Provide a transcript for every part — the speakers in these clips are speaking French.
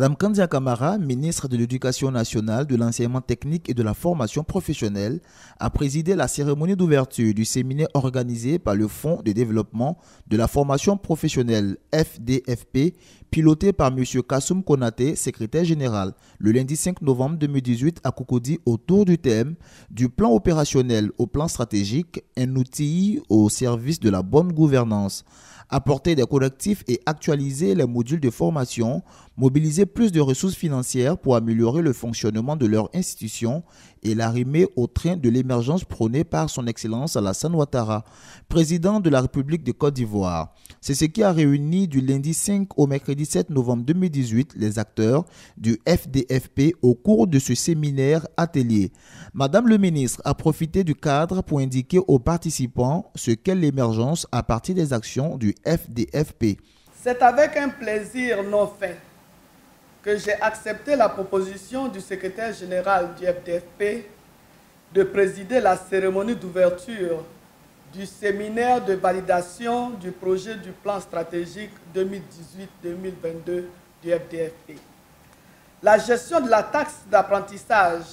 Madame Kandia Camara, ministre de l'Éducation nationale, de l'enseignement technique et de la formation professionnelle, a présidé la cérémonie d'ouverture du séminaire organisé par le Fonds de développement de la formation professionnelle FDFP, piloté par M. Kassoum Konaté, secrétaire général, le lundi 5 novembre 2018 à Cocody, autour du thème du plan opérationnel au plan stratégique, un outil au service de la bonne gouvernance. Apporter des correctifs et actualiser les modules de formation, mobiliser plus de ressources financières pour améliorer le fonctionnement de leur institution et l'arrimer au train de l'émergence prônée par son Excellence Alassane Ouattara, président de la République de Côte d'Ivoire. C'est ce qui a réuni du lundi 5 au mercredi 7 novembre 2018 les acteurs du FDFP au cours de ce séminaire atelier. Madame le ministre a profité du cadre pour indiquer aux participants ce qu'est l'émergence à partir des actions du FDFP. C'est avec un plaisir non fait que j'ai accepté la proposition du secrétaire général du FDFP de présider la cérémonie d'ouverture du séminaire de validation du projet du plan stratégique 2018-2022 du FDFP. La gestion de la taxe d'apprentissage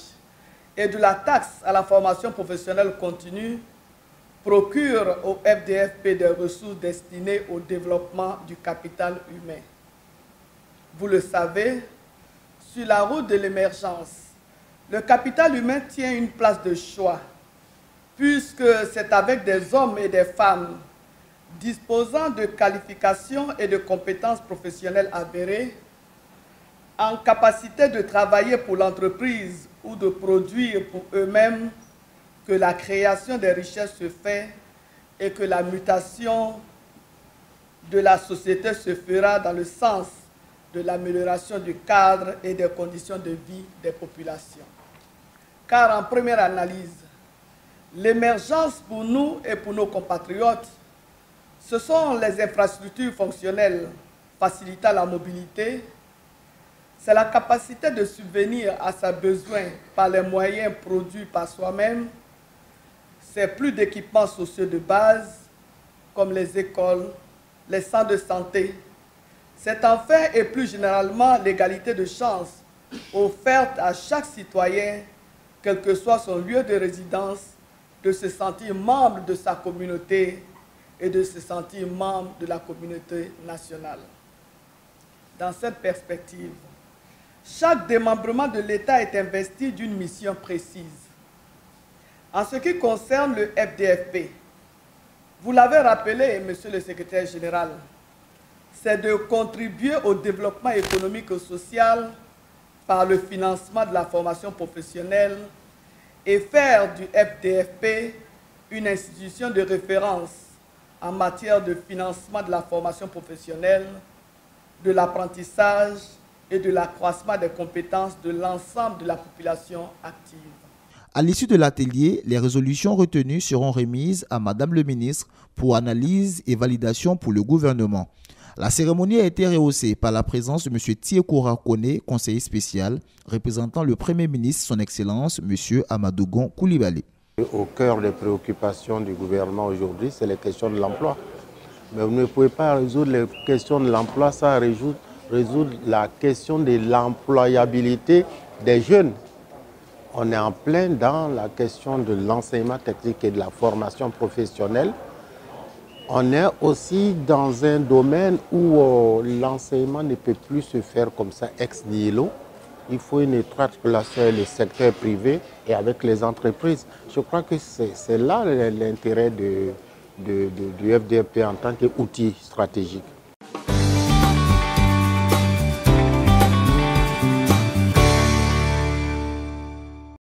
et de la taxe à la formation professionnelle continue procure au FDFP des ressources destinées au développement du capital humain. Vous le savez, sur la route de l'émergence, le capital humain tient une place de choix, puisque c'est avec des hommes et des femmes disposant de qualifications et de compétences professionnelles avérées, en capacité de travailler pour l'entreprise ou de produire pour eux-mêmes, que la création des richesses se fait et que la mutation de la société se fera dans le sens de l'amélioration du cadre et des conditions de vie des populations. Car en première analyse, l'émergence pour nous et pour nos compatriotes, ce sont les infrastructures fonctionnelles facilitant la mobilité, c'est la capacité de subvenir à ses besoins par les moyens produits par soi-même, c'est plus d'équipements sociaux de base, comme les écoles, les centres de santé. C'est enfin et plus généralement l'égalité de chance offerte à chaque citoyen, quel que soit son lieu de résidence, de se sentir membre de sa communauté et de se sentir membre de la communauté nationale. Dans cette perspective, chaque démembrement de l'État est investi d'une mission précise. En ce qui concerne le FDFP, vous l'avez rappelé, Monsieur le Secrétaire général, c'est de contribuer au développement économique et social par le financement de la formation professionnelle et faire du FDFP une institution de référence en matière de financement de la formation professionnelle, de l'apprentissage et de l'accroissement des compétences de l'ensemble de la population active. À l'issue de l'atelier, les résolutions retenues seront remises à Madame le ministre pour analyse et validation pour le gouvernement. La cérémonie a été rehaussée par la présence de M. Tiekoura Kone, conseiller spécial, représentant le Premier ministre, son Excellence, M. Amadougon Koulibaly. Au cœur des préoccupations du gouvernement aujourd'hui, c'est les questions de l'emploi. Mais vous ne pouvez pas résoudre les questions de l'emploi sans résoudre la question de l'employabilité des jeunes. On est en plein dans la question de l'enseignement technique et de la formation professionnelle. On est aussi dans un domaine où l'enseignement ne peut plus se faire comme ça ex nihilo. Il faut une étroite relation avec le secteur privé et avec les entreprises. Je crois que c'est là l'intérêt du FDFP en tant qu'outil stratégique.